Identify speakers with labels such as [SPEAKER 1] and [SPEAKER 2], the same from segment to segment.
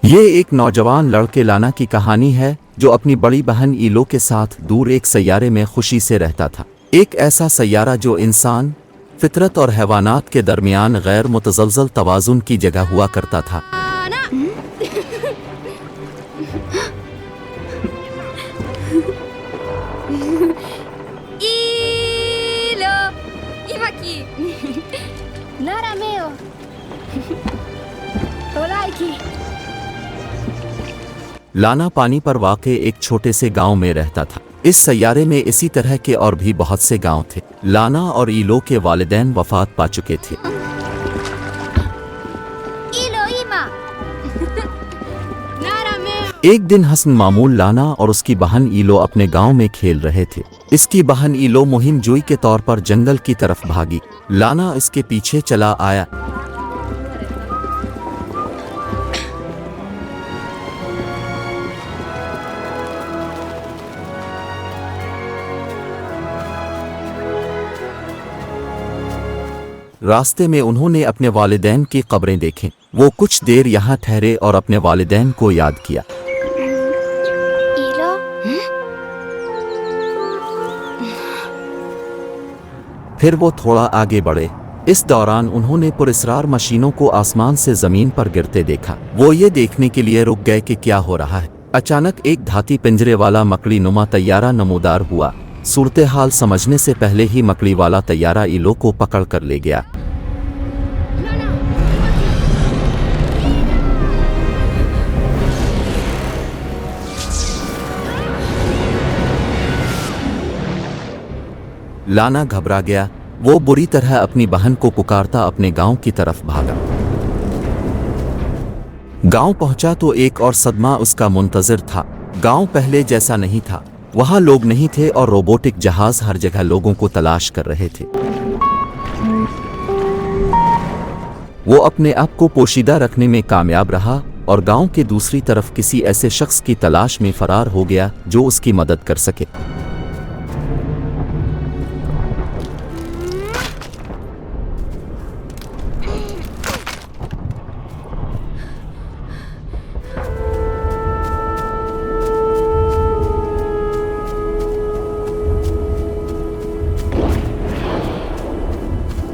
[SPEAKER 1] ये एक नौजवान लड़के लाना की कहानी है जो अपनी बड़ी बहन ईलो के साथ दूर एक सैयारे में खुशी से रहता था। एक ऐसा सैयारा जो इंसान, फितरत और हैवानात के दरमियान गैर मुतज़लज़ल तवाज़ुन की जगह हुआ करता था।
[SPEAKER 2] ईलो, इमाकी, नारामेओ, तोलाइकी।
[SPEAKER 1] लाना पानी पर वाक़े एक छोटे से गांव में रहता था। इस सैयारे में इसी तरह के और भी बहुत से गांव थे। लाना और ईलो के वालिदैन वफ़ात पा चुके थे।
[SPEAKER 2] ईलो इमा, नारामेओ।
[SPEAKER 1] एक दिन हसन मामूल लाना और उसकी बहन ईलो अपने गांव में खेल रहे थे। इसकी बहन ईलो मुहिम जोई के तौर पर जंगल की तरफ भागी। लाना इसके पीछे चला आया। रास्ते में उन्होंने अपने वालिदैन की कब्रें देखीं। वो कुछ देर यहाँ ठहरे और अपने वालिदैन को याद किया।
[SPEAKER 2] ईलो,
[SPEAKER 1] फिर वो थोड़ा आगे बढ़े। इस दौरान उन्होंने पुरस्रार मशीनों को आसमान से जमीन पर गिरते देखा। वो ये देखने के लिए रुक गए कि क्या हो रहा है। अचानक एक धाती पिंजरे वाला मकड़ी नुमा तैयारा नमूदार हुआ। सूरत हाल समझने से पहले ही मकड़ी वाला तैयारा ईलो को पकड़ कर ले गया। लाना घबरा गया। वो बुरी तरह अपनी बहन को पुकारता अपने गांव की तरफ भागा। गांव पहुंचा तो एक और सदमा उसका मुंतजिर था। गांव पहले जैसा नहीं था। वहां लोग नहीं थे और रोबोटिक जहाज हर जगह लोगों को तलाश कर रहे थे। वो अपने आप को पोशीदा रखने में कामयाब रहा और गांव के दूसरी तरफ किसी ऐसे शख्स की तलाश में फरार हो गया जो उसकी मदद कर सके।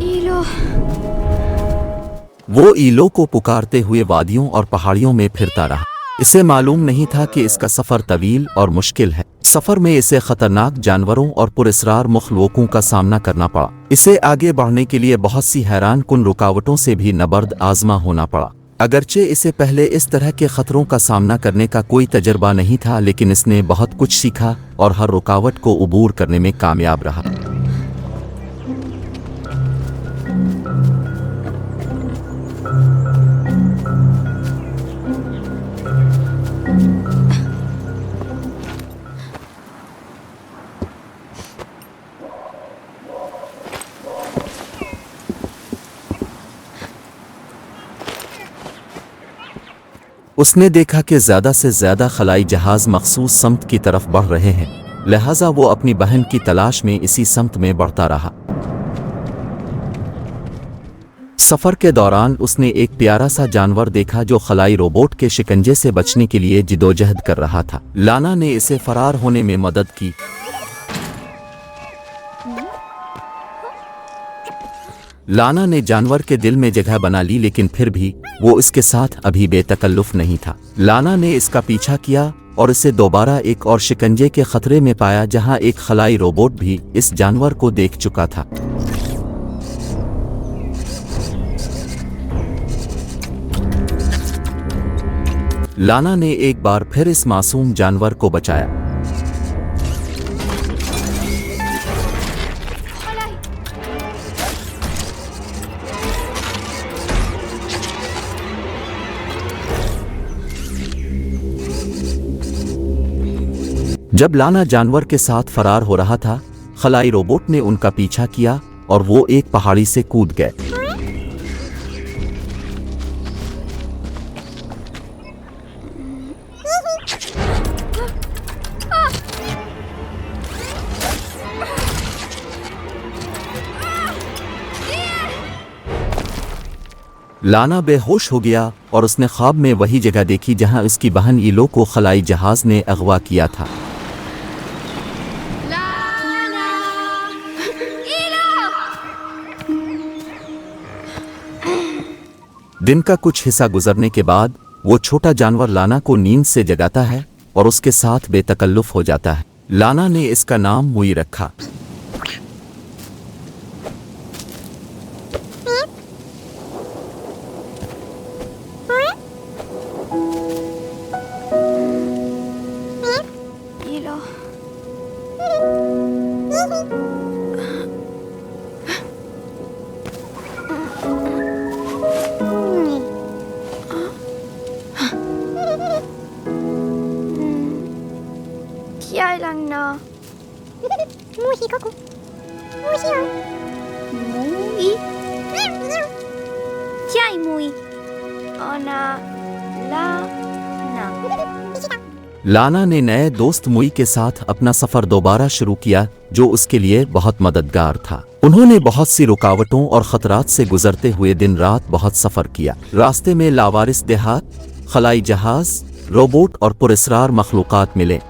[SPEAKER 2] ईलो,
[SPEAKER 1] वो ईलो को पुकारते हुए वादियों और पहाड़ियों में फिरता रहा। इसे मालूम नहीं था कि इसका सफ़र तवील और मुश्किल है। सफ़र में इसे खतरनाक जानवरों और पुरस्रार मखलूकों का सामना करना पड़ा। इसे आगे बढ़ने के लिए बहुत सी हैरान कुन रुकावटों से भी नबर्द आजमा होना पड़ा। अगरचे इसे पहले इस तरह के खतरों का सामना करने का कोई तजर्बा नहीं था, लेकिन इसने बहुत कुछ सीखा और हर रुकावट को उबूर करने में कामयाब रहा। उसने देखा कि ज़्यादा से ज़्यादा खलाई जहाज मखसूस समत की तरफ बढ़ रहे हैं, लिहाजा वो अपनी बहन की तलाश में इसी समत में बढ़ता रहा। सफ़र के दौरान उसने एक प्यारा सा जानवर देखा जो खलाई रोबोट के शिकंजे से बचने के लिए जिदोजहद कर रहा था। लाना ने इसे फरार होने में मदद की। लाना ने जानवर के दिल में जगह बना ली, लेकिन फिर भी वो इसके साथ अभी बेतकल्लुफ़ नहीं था। लाना ने इसका पीछा किया और इसे दोबारा एक और शिकंजे के खतरे में पाया, जहां एक खलाई रोबोट भी इस जानवर को देख चुका था। लाना ने एक बार फिर इस मासूम जानवर को बचाया। जब लाना जानवर के साथ फरार हो रहा था, खलाई रोबोट ने उनका पीछा किया और वो एक पहाड़ी से कूद गए। लाना बेहोश हो गया और उसने ख्वाब में वही जगह देखी जहां उसकी बहन ईलो को खलाई जहाज ने अगवा किया था।
[SPEAKER 2] लाना ईलो।
[SPEAKER 1] दिन का कुछ हिस्सा गुजरने के बाद वो छोटा जानवर लाना को नींद से जगाता है और उसके साथ बेतकल्लुफ हो जाता है। लाना ने इसका नाम मुई रखा।
[SPEAKER 2] ईलो। Kiai lang na.
[SPEAKER 3] Muhi kako. Muhi ah.
[SPEAKER 2] Mui? Kiai mui? Ona la na.
[SPEAKER 1] लाना ने नए दोस्त मुई के साथ अपना सफर दोबारा शुरू किया जो उसके लिए बहुत मददगार था। उन्होंने बहुत सी रुकावटों और खतरात से गुजरते हुए दिन रात बहुत सफर किया। रास्ते में लावारिस देहात, खलाई जहाज, रोबोट और पुरस्रार मखलूकात मिले।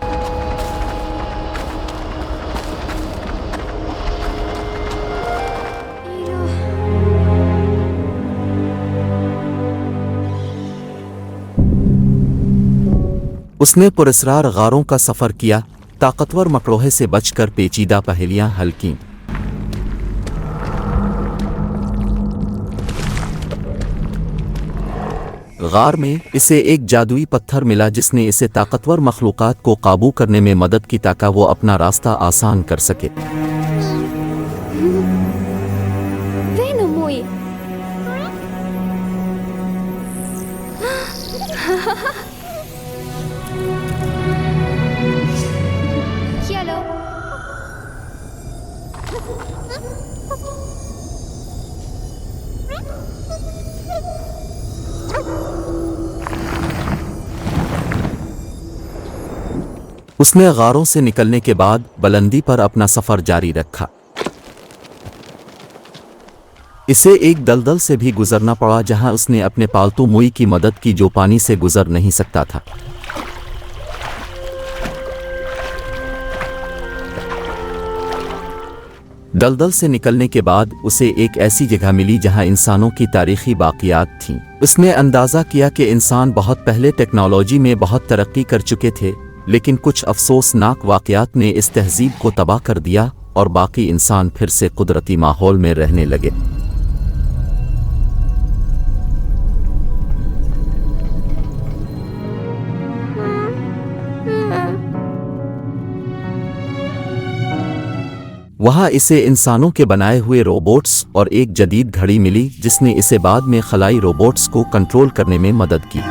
[SPEAKER 1] उसने पुरस्रार गारों का सफर किया, ताकतवर मकरोहे से बचकर पेचीदा पहेलियां हल कीं। गार में इसे एक जादुई पत्थर मिला जिसने इसे ताकतवर मखलूकात को काबू करने में मदद की ताकि वो अपना रास्ता आसान कर सके।
[SPEAKER 2] Veno mui. Hello.
[SPEAKER 1] उसने गारों से निकलने के बाद बुलंदी पर अपना सफर जारी रखा। इसे एक दलदल से भी गुजरना पड़ा जहां उसने अपने पालतू मुई की मदद की जो पानी से गुजर नहीं सकता था। दलदल से निकलने के बाद उसे एक ऐसी जगह मिली जहां इंसानों की तारीखी बाकियात थीं। उसने अंदाज़ा किया कि इंसान बहुत पहले टेक्नोलॉजी में बहुत तरक्की कर चुके थे, लेकिन कुछ अफसोसनाक वाक़यात ने इस तहजीब को तबाह कर दिया और बाकी इंसान फिर से कुदरती माहौल में रहने लगे। वहाँ इसे इंसानों के बनाए हुए रोबोट्स और एक जदीद घड़ी मिली जिसने इसे बाद में खलाई रोबोट्स को कंट्रोल करने में मदद की।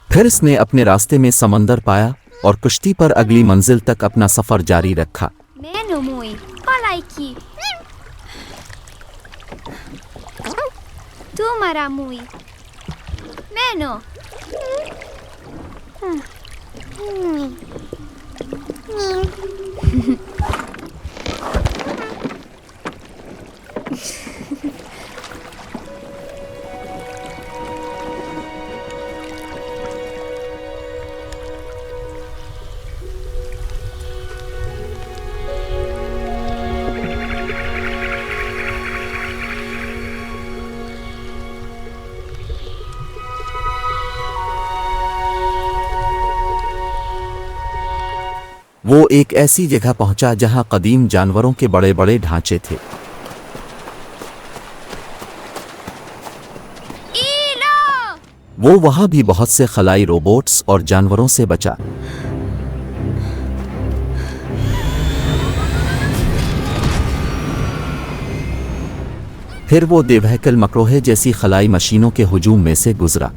[SPEAKER 1] फिर इसने अपने रास्ते में समंदर पाया और कुश्ती पर अगली मंजिल तक अपना सफर जारी रखा।
[SPEAKER 2] Meno mui. Palaiki. Tu mara mui. Meno.
[SPEAKER 1] वो एक ऐसी जगह पहुंचा जहां कदीम जानवरों के बड़े बड़े ढांचे थे।
[SPEAKER 2] Ilo.
[SPEAKER 1] वो वहां भी बहुत से खलाई रोबोट्स और जानवरों से बचा। फिर वो देवहकल मकरोहे जैसी खलाई मशीनों के हुजूम में से गुजरा।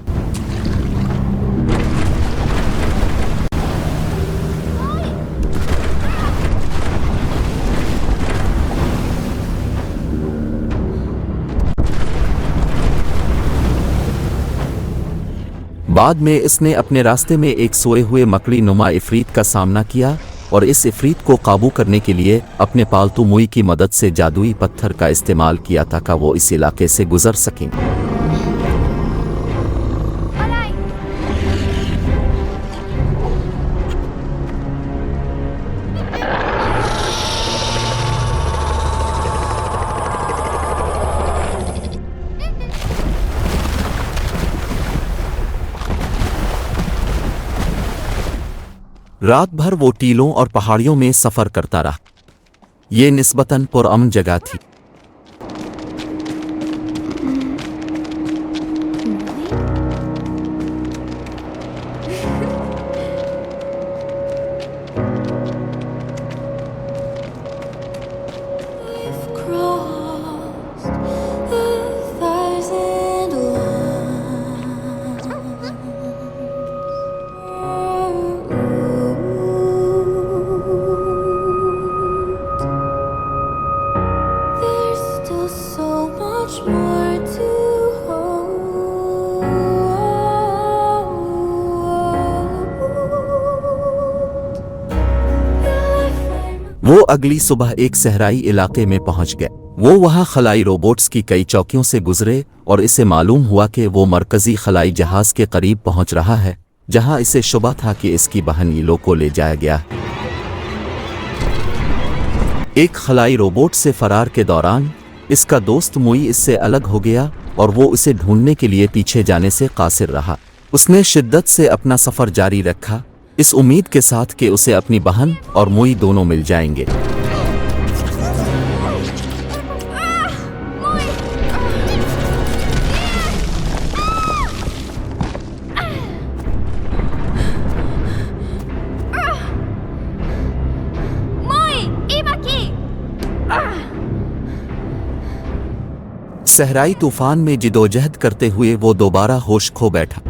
[SPEAKER 1] बाद में इसने अपने रास्ते में एक सोए हुए मकड़ी नुमा इफरीत का सामना किया और इस इफरीत को काबू करने के लिए अपने पालतू मुई की मदद से जादुई पत्थर का इस्तेमाल किया ताकि वो इस इलाके से गुजर सकें।
[SPEAKER 2] Olay!
[SPEAKER 1] रात भर वो टीलों और पहाड़ियों में सफ़र करता रहा। ये निस्बतन पुरअमन जगह थी। वो अगली सुबह एक सहराई इलाके में पहुंच गए। वो वहां खलाई रोबोट्स की कई चौकियों से गुजरे और इसे मालूम हुआ कि वो मरकजी खलाई जहाज के करीब पहुंच रहा है, जहां इसे शुबा था कि इसकी बहन ईलो को ले जाया गया। एक खलाई रोबोट से फरार के दौरान इसका दोस्त मुई इससे अलग हो गया और वो उसे ढूंढने के लिए पीछे जाने से कासिर रहा। उसने शिद्दत से अपना सफ़र जारी रखा, इस उम्मीद के साथ कि उसे अपनी बहन और मुई दोनों मिल जाएंगे। सहराई तूफान में जिदोजहद करते हुए वो दोबारा होश खो बैठा।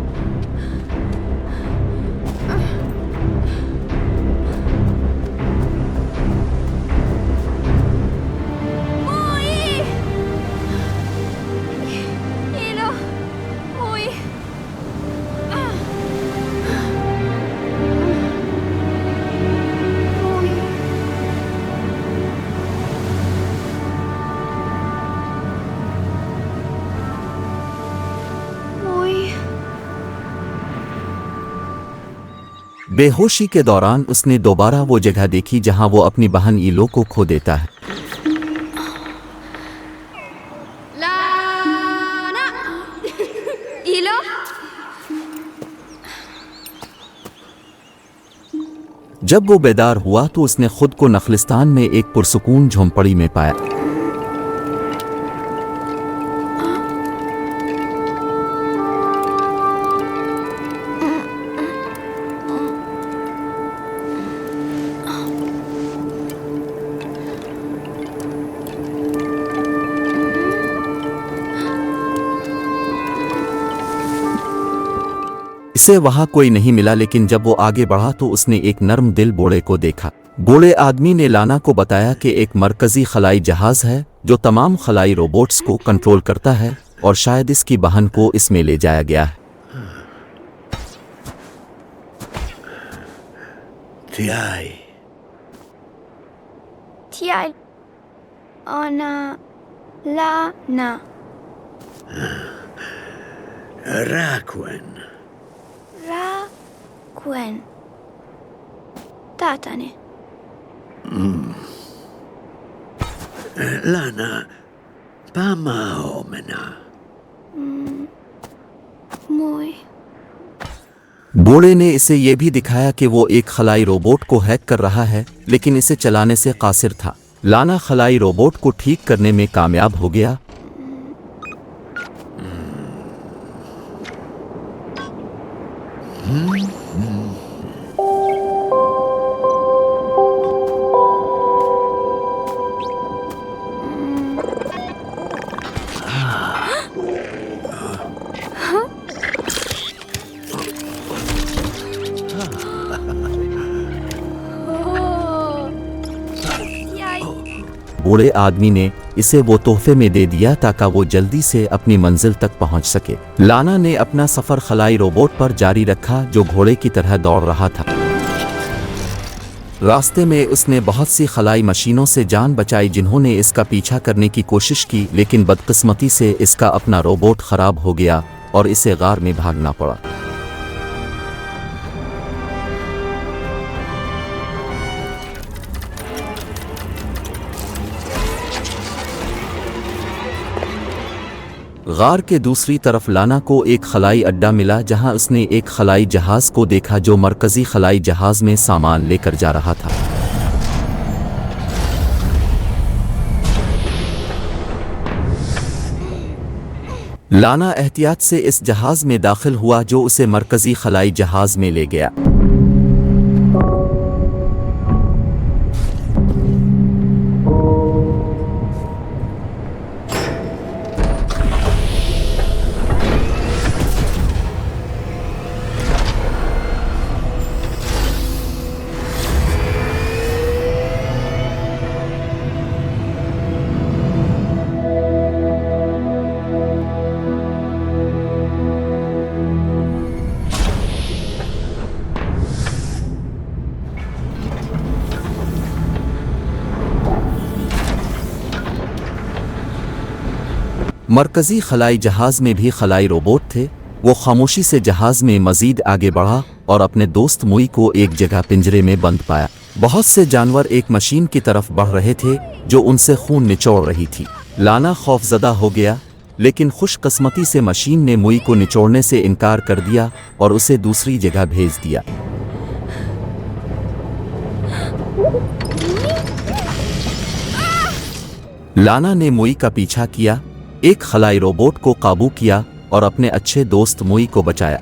[SPEAKER 1] बेहोशी के दौरान उसने दोबारा वो जगह देखी जहां वो अपनी बहन ईलो को खो देता है।
[SPEAKER 2] लाना ईलो।
[SPEAKER 1] जब वो बेदार हुआ तो उसने खुद को नखलिस्तान में एक पुरसुकून झोंपड़ी में पाया। इसे वहां कोई नहीं मिला, लेकिन जब वो आगे बढ़ा तो उसने एक नर्म दिल बूढ़े को देखा। बूढ़े आदमी ने लाना को बताया कि एक मरकजी खलाई जहाज है जो तमाम खलाई रोबोट्स को कंट्रोल करता है और शायद इसकी बहन को इसमें ले जाया गया है।
[SPEAKER 2] Tiai. Ona lana.
[SPEAKER 4] Rakwen.
[SPEAKER 2] Rakwen. Tatane.
[SPEAKER 4] Lana. Pama omena.
[SPEAKER 2] Muy.
[SPEAKER 1] बूढ़े ने इसे ये भी दिखाया कि वो एक खलाई रोबोट को हैक कर रहा है, लेकिन इसे चलाने से कासिर था। लाना खलाई रोबोट को ठीक करने में कामयाब हो गया। बूढ़े आदमी ने इसे वो तोहफे में दे दिया ताकि वो जल्दी से अपनी मंजिल तक पहुंच सके। लाना ने अपना सफ़र खलाई रोबोट पर जारी रखा जो घोड़े की तरह दौड़ रहा था। रास्ते में उसने बहुत सी खलाई मशीनों से जान बचाई जिन्होंने इसका पीछा करने की कोशिश की, लेकिन बदकिस्मती से इसका अपना रोबोट ख़राब हो गया और इसे गार में भागना पड़ा। गार के दूसरी तरफ लाना को एक खलाई अड्डा मिला जहां उसने एक खलाई जहाज को देखा जो मरकजी खलाई जहाज में सामान लेकर जा रहा था। लाना एहतियात से इस जहाज में दाखिल हुआ जो उसे मरकजी खलाई जहाज में ले गया। मरकजी खलाई जहाज में भी खलाई रोबोट थे। वो खामोशी से जहाज में मजीद आगे बढ़ा और अपने दोस्त मुई को एक जगह पिंजरे में बंद पाया। बहुत से जानवर एक मशीन की तरफ बढ़ रहे थे जो उनसे खून निचोड़ रही थी। लाना खौफजदा हो गया, लेकिन खुशकिस्मती से मशीन ने मुई को निचोड़ने से इनकार कर दिया और उसे दूसरी जगह भेज दिया। लाना ने मुई का पीछा किया, एक खलाई रोबोट को काबू किया और अपने अच्छे दोस्त मुई को बचाया।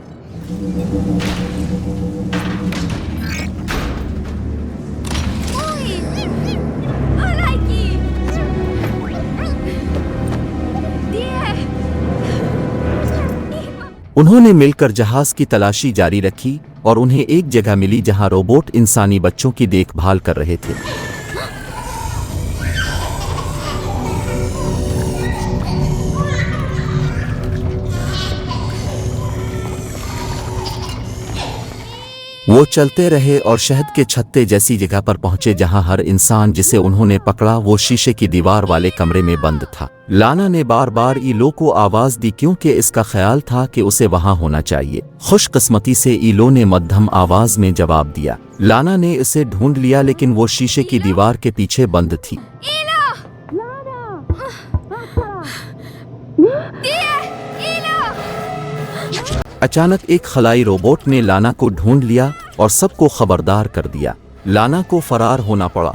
[SPEAKER 1] उन्होंने मिलकर जहाज की तलाशी जारी रखी और उन्हें एक जगह मिली जहां रोबोट इंसानी बच्चों की देखभाल कर रहे थे। वो चलते रहे और शहद के छत्ते जैसी जगह पर पहुंचे जहां हर इंसान जिसे उन्होंने पकड़ा वो शीशे की दीवार वाले कमरे में बंद था। लाना ने बार बार ईलो को आवाज दी क्योंकि इसका ख्याल था कि उसे वहां होना चाहिए। खुशकिस्मती से ईलो ने मध्यम आवाज में जवाब दिया। लाना ने इसे ढूंढ लिया लेकिन वो शीशे की दीवार के पीछे बंद थी। अचानक एक खलाई रोबोट ने लाना को ढूंढ लिया और सबको खबरदार कर दिया। लाना को फरार होना पड़ा।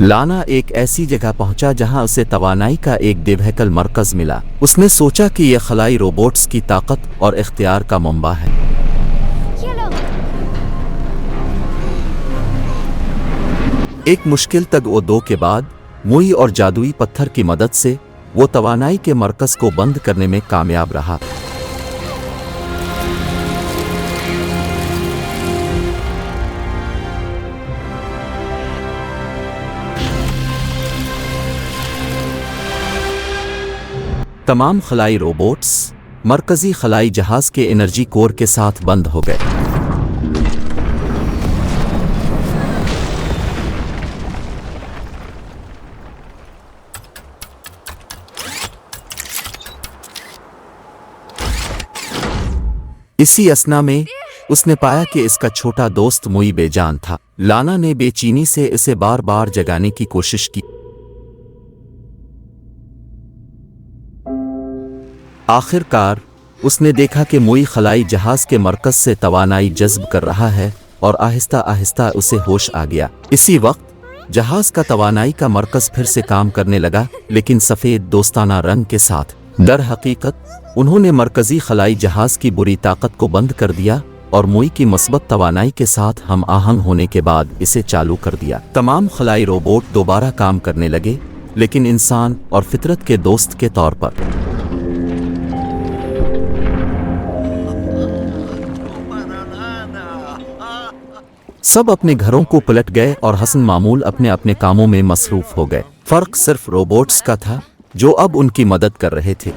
[SPEAKER 1] लाना एक ऐसी जगह पहुंचा जहां उसे तवानाई का एक दिव्यकल मरकज मिला। उसने सोचा कि यह खलाई रोबोट्स की ताकत और इख्तियार का मंबा है। एक मुश्किल तग-ओ-दो के बाद मुई और जादुई पत्थर की मदद से वो तवानाई के मरकज को बंद करने में कामयाब रहा। तमाम खलाई रोबोट्स मरकजी खलाई जहाज के एनर्जी कोर के साथ बंद हो गए। इसी असना में उसने पाया कि इसका छोटा दोस्त मुई बेजान था। लाना ने बेचैनी से इसे बार बार जगाने की कोशिश की। आखिरकार उसने देखा कि मुई खलाई जहाज के मरकज से तवानाई जज्ब कर रहा है और आहिस्ता आहिस्ता उसे होश आ गया। इसी वक्त जहाज का तवानाई का मरकज फिर से काम करने लगा, लेकिन सफ़ेद दोस्ताना रंग के साथ। दर हकीकत उन्होंने मरकजी खलाई जहाज की बुरी ताकत को बंद कर दिया और मुई की मस्बत तवानाई के साथ हम आहंग होने के बाद इसे चालू कर दिया। तमाम खलाई रोबोट दोबारा काम करने लगे, लेकिन इंसान और फितरत के दोस्त के तौर पर। सब अपने घरों को पलट गए और हसन मामूल अपने अपने कामों में मसरूफ हो गए। फर्क सिर्फ रोबोट्स का था जो अब उनकी मदद कर रहे थे।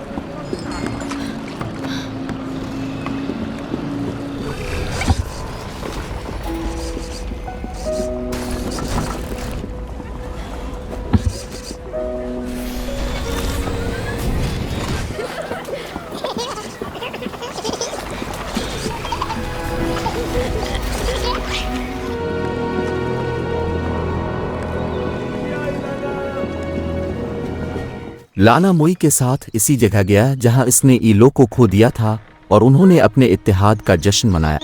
[SPEAKER 1] लाना मुई के साथ इसी जगह गया जहां इसने ईलो को खो दिया था और उन्होंने अपने इत्तेहाद का जश्न मनाया।